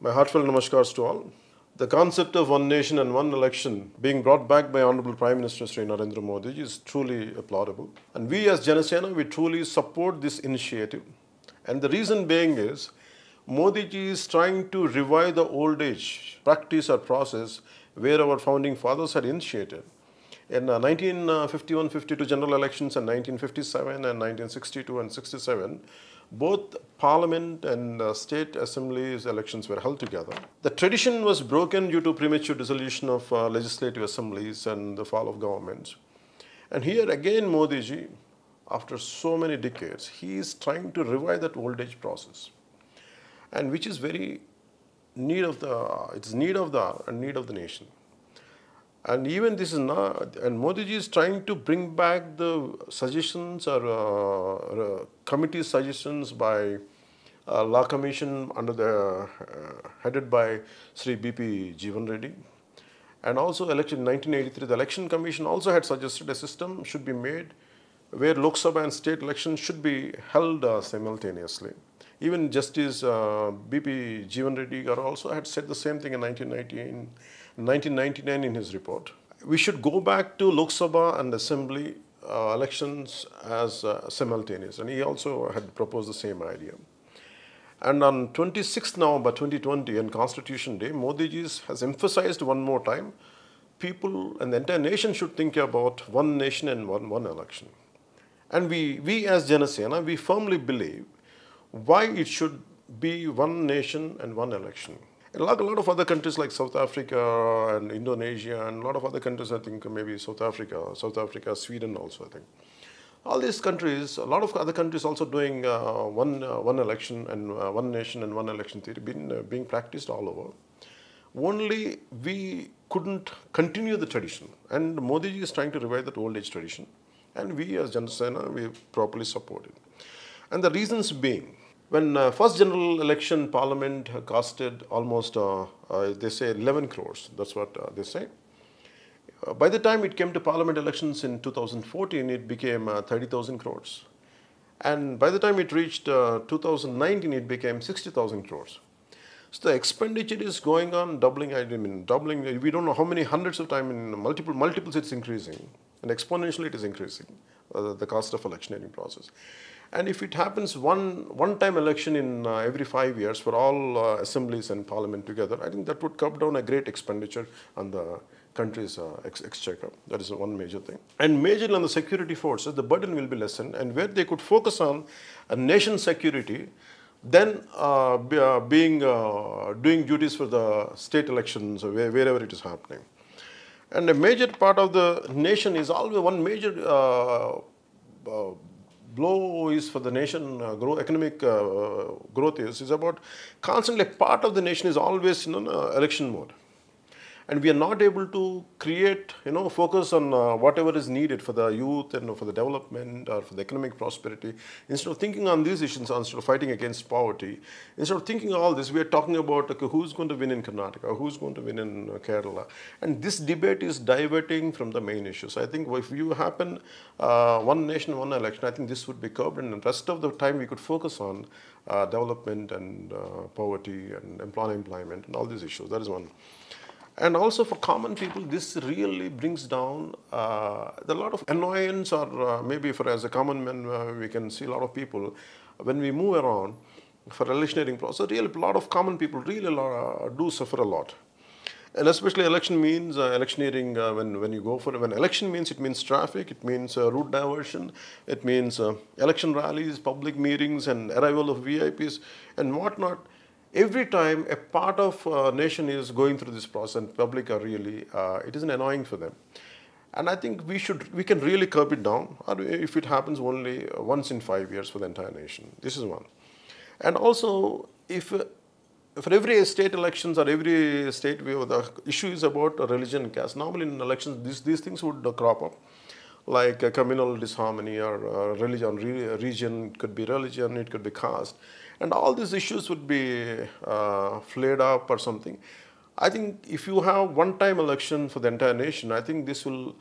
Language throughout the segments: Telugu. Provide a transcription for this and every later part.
My heartfelt namaskars to all. The concept of one nation and one election being brought back by Honorable Prime Minister Sri Narendra Modi is truly applaudable. And we as Janasena, we truly support this initiative. And the reason being is, Modi ji is trying to revive the old age practice or process where our founding fathers had initiated. In 1951-52 general elections and 1957 and 1962 and 67, both parliament and state assemblies elections were held together. The tradition was broken due to premature dissolution of legislative assemblies and the fall of governments. And here again Modi ji, after so many decades, he is trying to revive that old age process, and which is very need of the hour and need of the nation. And even this is not, and Modi ji is trying to bring back the suggestions or committee suggestions by Law Commission under the headed by Sri BP Jeevan Reddy. And also election in 1983, the Election Commission also had suggested a system should be made where Lok Sabha and state elections should be held simultaneously. Even Justice BP Jeevan Reddy also had said the same thing in 1999 in his report. We should go back to Lok Sabha and Assembly elections as simultaneous, and he also had proposed the same idea. And on 26th November 2020, on Constitution Day, Modi ji has emphasized one more time, people and the entire nation should think about one nation and one election. And we as Janasena, we firmly believe why it should be one nation and one election. And like a lot of other countries like South Africa and Indonesia and a lot of other countries, I think maybe South Africa, Sweden also, I think. All these countries, a lot of other countries also doing one election and one nation and one election theory being practiced all over. Only we couldn't continue the tradition, and Modi ji is trying to revive that old age tradition, and we as Janasena, we properly support it. And the reasons being, when first general election, Parliament costed almost, they say 11 crores, that's what they say. By the time it came to Parliament elections in 2014, it became 30,000 crores. And by the time it reached 2019, it became 60,000 crores. So the expenditure is going on, doubling, we don't know how many hundreds of times, in multiples it's increasing. And exponentially it is increasing, the cost of electioneering process. And if it happens one-time election in every 5 years for all assemblies and parliament together, I think that would cut down a great expenditure on the country's exchequer. That is one major thing. And majorly on the security forces, the burden will be lessened, and where they could focus on a nation security, then doing duties for the state elections wherever it is happening. And a major part of the nation is always one major blow is for the nation economic growth is about constantly part of the nation is always in election mode. And we are not able to create, focus on whatever is needed for the youth and for the development or for the economic prosperity. Instead of thinking on these issues, instead of fighting against poverty, instead of thinking all this, we are talking about who's going to win in Karnataka, who's going to win in Kerala. And this debate is diverting from the main issues. I think if you happen one nation, one election, I think this would be curbed, and the rest of the time we could focus on development and poverty and employment and all these issues. That is one. And also for common people, this really brings down a lot of annoyance, or maybe as a common man, we can see a lot of people, when we move around for electioneering process, really a lot of common people really do suffer a lot. And especially election means electioneering, when you go for, when election means, it means traffic, it means route diversion, it means election rallies, public meetings and arrival of VIPs and whatnot. Every time a part of nation is going through this process and public are really, it isn't annoying for them. And I think we can really curb it down, or if it happens only once in 5 years for the entire nation. This is one. And also, if for every state elections or every state, the issue is about religion and caste. Normally in elections, these things would crop up, like communal disharmony or religion, region, it could be religion, it could be caste. And all these issues would be flared up or something. I think if you have one-time election for the entire nation, I think this will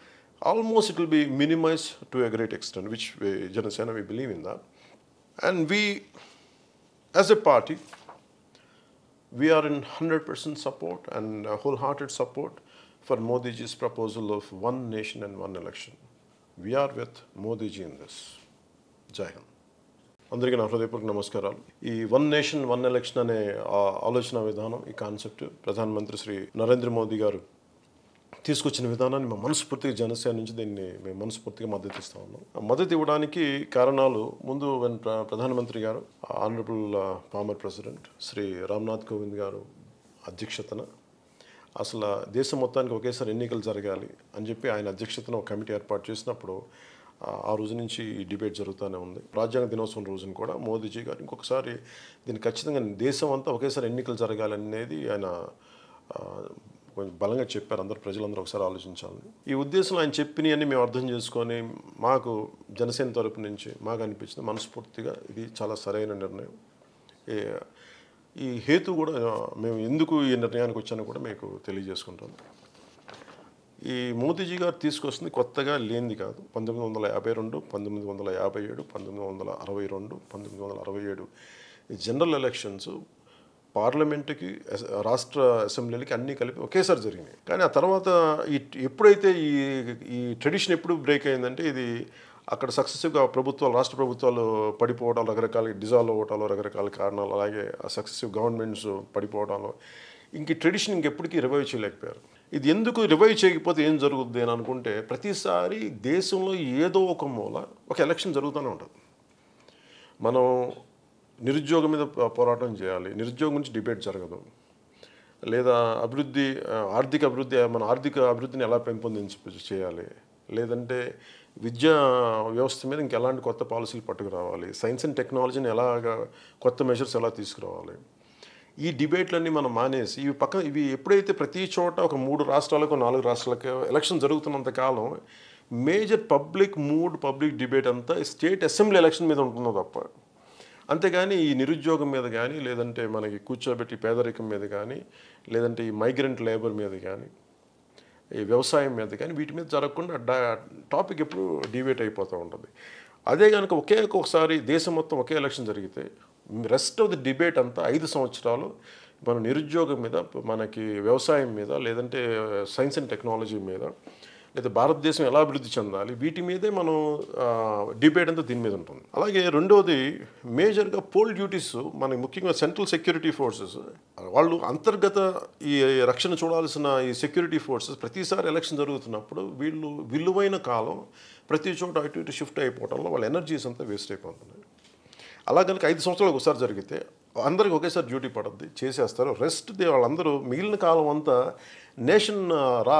it will be minimized to a great extent, which Janasena, we believe in that. And we, as a party, we are in 100% support and wholehearted support for Modi ji's proposal of one nation and one election. We are with Modi ji in this. Jai Hind. అందరికీ నా హృదయపూర్వక నమస్కారాలు. ఈ వన్ నేషన్ వన్ ఎలక్షన్ అనే ఆలోచన విధానం, ఈ కాన్సెప్ట్ ప్రధానమంత్రి శ్రీ నరేంద్ర మోదీ గారు తీసుకొచ్చిన విధానాన్ని మేము మనస్ఫూర్తిగా జనసేన నుంచి దీన్ని మేము మనస్ఫూర్తిగా మద్దతు ఇస్తా ఉన్నాం. మద్దతు ఇవ్వడానికి కారణాలు, ముందు ప్రధానమంత్రి గారు honourable former president Shri Ramnath Kovind గారు అధ్యక్షతన అసలు దేశం మొత్తానికి ఒకేసారి ఎన్నికలు జరగాలి అని చెప్పి ఆయన అధ్యక్షతన ఒక కమిటీ ఏర్పాటు చేసినప్పుడు ఆ రోజు నుంచి ఈ డిబేట్ జరుగుతూనే ఉంది. రాజ్యాంగ దినోత్సవం రోజున కూడా మోదీజీ గారు ఇంకొకసారి దీన్ని ఖచ్చితంగా దేశం అంతా ఒకేసారి ఎన్నికలు జరగాలనేది ఆయన కొంచెం బలంగా చెప్పారు. అందరూ ప్రజలందరూ ఒకసారి ఆలోచించాలని. ఈ ఉద్దేశంలో ఆయన చెప్పినవన్నీ మేము అర్థం చేసుకొని మాకు జనసేన తరపు నుంచి మాకు అనిపించింది మనస్ఫూర్తిగా ఇది చాలా సరైన నిర్ణయం. ఈ హేతు కూడా మేము ఎందుకు ఈ నిర్ణయానికి వచ్చానో కూడా మీకు తెలియజేసుకుంటాను. ఈ మోదీజీ గారు తీసుకొస్తుంది కొత్తగా లేనిది కాదు. 1952, 1957, 1962, 1967 జనరల్ ఎలక్షన్స్ పార్లమెంటుకి, రాష్ట్ర అసెంబ్లీలకి అన్నీ కలిపి ఒకేసారి జరిగినాయి. కానీ ఆ తర్వాత ఎప్పుడైతే ఈ ట్రెడిషన్ ఎప్పుడు బ్రేక్ అయిందంటే, ఇది అక్కడ సక్సెసివ్గా ప్రభుత్వాలు, రాష్ట్ర ప్రభుత్వాలు పడిపోవడాలు, రకరకాల డిజాల్వ్ అవ్వటాలు, రకరకాల కారణాలు, అలాగే ఆ సక్సెసివ్ గవర్నమెంట్స్ పడిపోవడాలు, ఇంక ట్రెడిషన్ ఇంకెప్పటికీ రివైవ్ చేయలేకపోయారు. ఇది ఎందుకు రివైవ్ చేయకపోతే ఏం జరుగుద్ది అని అనుకుంటే, ప్రతిసారి దేశంలో ఏదో ఒక మూల ఒక ఎలక్షన్ జరుగుతూనే ఉంటుంది. మనం నిరుద్యోగం మీద పోరాటం చేయాలి, నిరుద్యోగం గురించి డిబేట్ జరగదు. లేదా అభివృద్ధి, మన ఆర్థిక అభివృద్ధిని ఎలా చేయాలి, లేదంటే విద్యా వ్యవస్థ మీద ఇంకెలాంటి కొత్త పాలసీలు పట్టుకురావాలి, సైన్స్ అండ్ టెక్నాలజీని ఎలాగా కొత్త మెజర్స్ ఎలా తీసుకురావాలి, ఈ డిబేట్లన్నీ మనం మానేసి ఇవి ఎప్పుడైతే ప్రతి చోట ఒక 3 రాష్ట్రాలకు 4 రాష్ట్రాలకు ఎలక్షన్ జరుగుతున్నంత కాలం మేజర్ పబ్లిక్ డిబేట్ అంతా స్టేట్ అసెంబ్లీ ఎలక్షన్ మీద ఉంటుందో తప్ప, అంతేగాని ఈ నిరుద్యోగం మీద కానీ, లేదంటే మనకి కూర్చోబెట్టి పేదరికం మీద కానీ, లేదంటే ఈ మైగ్రెంట్ లేబర్ మీద కానీ, ఈ వ్యవసాయం మీద కానీ, వీటి మీద జరగకుండా టాపిక్ ఎప్పుడు డిబేట్ అయిపోతూ ఉంటుంది. అదే కనుక ఒకేసారి దేశం మొత్తం ఒకే ఎలక్షన్ జరిగితే రెస్ట్ ఆఫ్ ది డిబేట్ అంతా 5 సంవత్సరాలు మన నిరుద్యోగం మీద, మనకి వ్యవసాయం మీద, లేదంటే సైన్స్ అండ్ టెక్నాలజీ మీద, లేదా భారతదేశం ఎలా అభివృద్ధి చెందాలి, వీటి మీదే మనం డిబేట్ అంతా దీని మీద ఉంటుంది. అలాగే రెండోది మేజర్గా పోల్ డ్యూటీస్, మనకి ముఖ్యంగా సెంట్రల్ సెక్యూరిటీ ఫోర్సెస్, వాళ్ళు అంతర్గత ఈ రక్షణ చూడాల్సిన ఈ సెక్యూరిటీ ఫోర్సెస్ ప్రతిసారి ఎలక్షన్ జరుగుతున్నప్పుడు వీళ్ళు విలువైన కాలం ప్రతి చోట అటు ఇటు షిఫ్ట్ అయిపోవడంలో వాళ్ళ ఎనర్జీస్ అంతా వేస్ట్ అయిపోతున్నాయి. అలా కనుక 5 సంవత్సరాలకు ఒకసారి జరిగితే అందరికి ఒకేసారి డ్యూటీ పడుద్ది, చేసేస్తారు. రెస్ట్ వాళ్ళందరూ మిగిలిన కాలం అంతా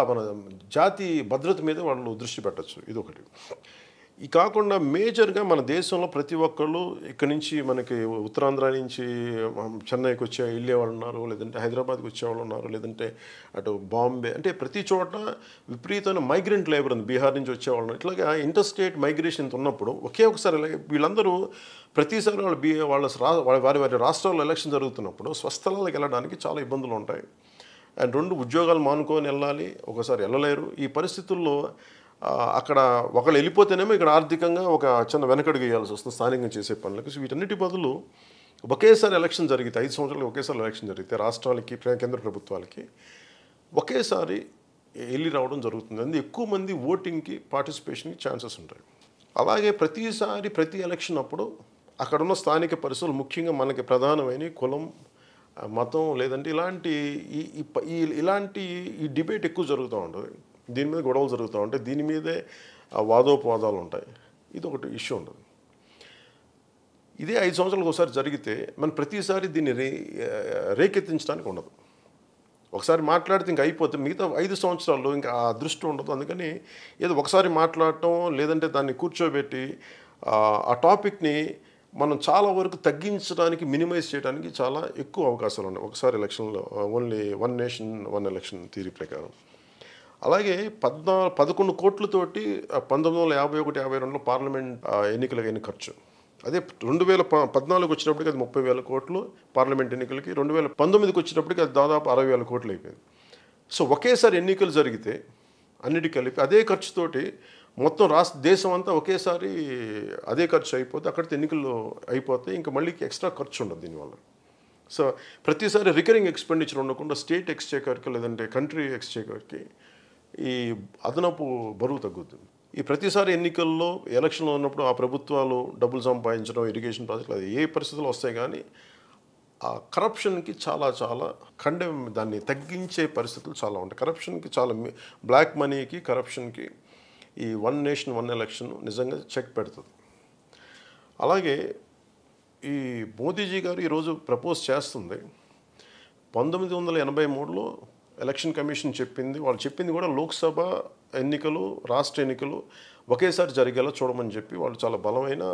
మన జాతి భద్రత మీద వాళ్ళు దృష్టి పెట్టచ్చు. ఇది ఒకటి. ఇది కాకుండా మేజర్గా మన దేశంలో ప్రతి ఒక్కళ్ళు ఇక్కడి నుంచి, మనకి ఉత్తరాంధ్ర నుంచి చెన్నైకి వెళ్ళే వాళ్ళు ఉన్నారు, లేదంటే హైదరాబాద్కి వచ్చేవాళ్ళు ఉన్నారు, లేదంటే అటు బాంబే, అంటే ప్రతి చోట విపరీతమైన మైగ్రెంట్ లేబర్ ఉంది, బీహార్ నుంచి వచ్చేవాళ్ళు. ఇట్లాగా ఇంటర్ స్టేట్ మైగ్రేషన్ ఉన్నప్పుడు ఒకసారి వీళ్ళందరూ ప్రతిసారి వారి రాష్ట్రాల్లో ఎలక్షన్ జరుగుతున్నప్పుడు స్వస్థలాలకు వెళ్ళడానికి చాలా ఇబ్బందులు ఉంటాయి. అండ్ 2 ఉద్యోగాలు మానుకొని వెళ్ళాలి, ఒకసారి వెళ్ళలేరు. ఈ పరిస్థితుల్లో అక్కడ ఒకళ్ళు వెళ్ళిపోతేనేమో ఇక్కడ ఆర్థికంగా ఒక చిన్న వెనకడుగు వేయాల్సి వస్తుంది స్థానికంగా చేసే పనులకు. సో వీటన్నిటి బదులు ఒకేసారి ఎలక్షన్ జరిగితే, 5 సంవత్సరాలు ఒకేసారి ఎలక్షన్ జరిగితే రాష్ట్రాలకి, కేంద్ర ప్రభుత్వాలకి ఒకేసారి వెళ్ళి రావడం జరుగుతుంది. అందుకే ఎక్కువ మంది ఓటింగ్కి, పార్టిసిపేషన్కి ఛాన్సెస్ ఉంటాయి. అలాగే ప్రతి ఎలక్షన్ అప్పుడు అక్కడున్న స్థానిక పరిస్థితులు, ముఖ్యంగా మనకి ప్రధానమైన కులం, మతం, లేదంటే ఇలాంటి ఈ డిబేట్ ఎక్కువ జరుగుతూ ఉంటుంది. దీని మీద గొడవలు జరుగుతూ ఉంటాయి, దీని మీదే వాదోపవాదాలు ఉంటాయి. ఇది ఒకటి ఇష్యూ ఉంటుంది. ఇదే 5 సంవత్సరాలకు ఒకసారి జరిగితే మనం ప్రతిసారి దీన్ని రేకెత్తించడానికి ఉండదు. ఒకసారి మాట్లాడితే ఇంక అయిపోతే మిగతా 5 సంవత్సరాల్లో ఇంకా ఆ దృష్టి ఉండదు. అందుకని ఏదో ఒకసారి మాట్లాడటం, లేదంటే దాన్ని కూర్చోబెట్టి ఆ టాపిక్ని మనం చాలా వరకు తగ్గించడానికి, మినిమైజ్ చేయడానికి చాలా ఎక్కువ అవకాశాలు ఉన్నాయి ఒకసారి ఎలక్షన్లో. Only one nation one election theory ప్రకారం. అలాగే 11 కోట్లతోటి 1951-52లో పార్లమెంట్ ఎన్నికలకు అయిన ఖర్చు. అదే 2014 వచ్చినప్పటికి అది 30,000 కోట్లు పార్లమెంట్ ఎన్నికలకి, 2019కి వచ్చినప్పటికి అది దాదాపు 60,000 కోట్లు అయిపోయింది. సో ఒకేసారి ఎన్నికలు జరిగితే అన్నిటికీ కలిపి అదే ఖర్చుతోటి మొత్తం దేశం అంతా ఒకేసారి అదే ఖర్చు అయిపోతే, అక్కడితో ఎన్నికలు అయిపోతే ఇంకా మళ్ళీ ఎక్స్ట్రా ఖర్చు ఉండదు దీనివల్ల. సో ప్రతిసారి రికరింగ్ ఎక్స్పెండిచర్ ఉండకుండా స్టేట్ ఎక్స్చేకర్కి లేదంటే కంట్రీ ఎక్స్చేకర్కి ఈ అదనపు బరువు తగ్గుతుంది. ఈ ప్రతిసారి ఎన్నికల్లో ఎలక్షన్లో ఉన్నప్పుడు ఆ ప్రభుత్వాలు డబ్బులు సంపాదించడం ఇరిగేషన్ ప్రాజెక్టులు అది ఏ పరిస్థితులు వస్తాయి కానీ ఆ కరప్షన్కి చాలా చాలా దాన్ని తగ్గించే పరిస్థితులు చాలా ఉంటాయి. కరప్షన్కి చాలా బ్లాక్ మనీకి కరప్షన్కి ఈ వన్ నేషన్ వన్ ఎలక్షన్ నిజంగా చెక్ పెడుతుంది. అలాగే ఈ మోదీజీ గారు ఈరోజు ప్రపోజ్ చేస్తుంది 1983లో ఎలక్షన్ కమిషన్ చెప్పింది, వాళ్ళు చెప్పింది కూడా లోక్సభ ఎన్నికలు రాష్ట్ర ఎన్నికలు ఒకేసారి జరిగేలా చూడమని చెప్పి వాళ్ళు చాలా బలమైన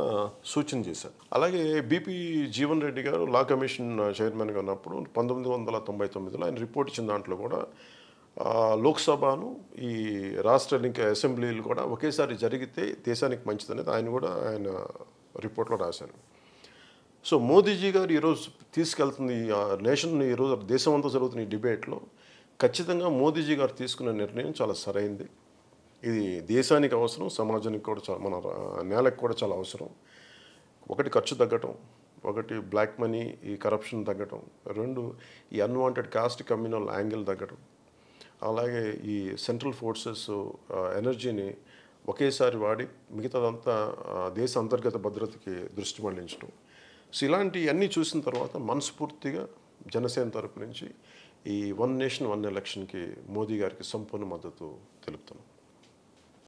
సూచన చేశారు. అలాగే బీపీ జీవన్ రెడ్డి గారు లా కమిషన్ చైర్మన్గా ఉన్నప్పుడు 1999లో ఆయన రిపోర్ట్ ఇచ్చిన దాంట్లో కూడా లోక్సభను ఈ రాష్ట్ర ఎన్నిక అసెంబ్లీలు కూడా ఒకేసారి జరిగితే దేశానికి మంచిదనేది ఆయన రిపోర్ట్లో రాశారు. సో మోదీజీ గారు ఈరోజు తీసుకెళ్తుంది నేషన్ ఈరోజు దేశం అంతా జరుగుతున్న ఈ డిబేట్లో ఖచ్చితంగా మోదీజీ గారు తీసుకున్న నిర్ణయం చాలా సరైంది. ఇది దేశానికి అవసరం, సమాజానికి కూడా చాలా, మన నేలకు కూడా చాలా అవసరం. ఒకటి ఖర్చు తగ్గటం, ఒకటి బ్లాక్ మనీ ఈ కరప్షన్ తగ్గటం, రెండు ఈ అన్వాంటెడ్ కాస్ట్ కమ్యూనల్ యాంగిల్ తగ్గటం, అలాగే ఈ సెంట్రల్ ఫోర్సెస్ ఎనర్జీని ఒకేసారి వాడి మిగతాదంతా దేశ అంతర్గత భద్రతకి దృష్టి మళ్లించడం. సో ఇలాంటివన్నీ చూసిన తర్వాత మనస్ఫూర్తిగా జనసేన తరపు నుంచి ఈ వన్ నేషన్ వన్ ఎలక్షన్కి మోదీ గారికి సంపూర్ణ మద్దతు తెలుపుతున్నాం.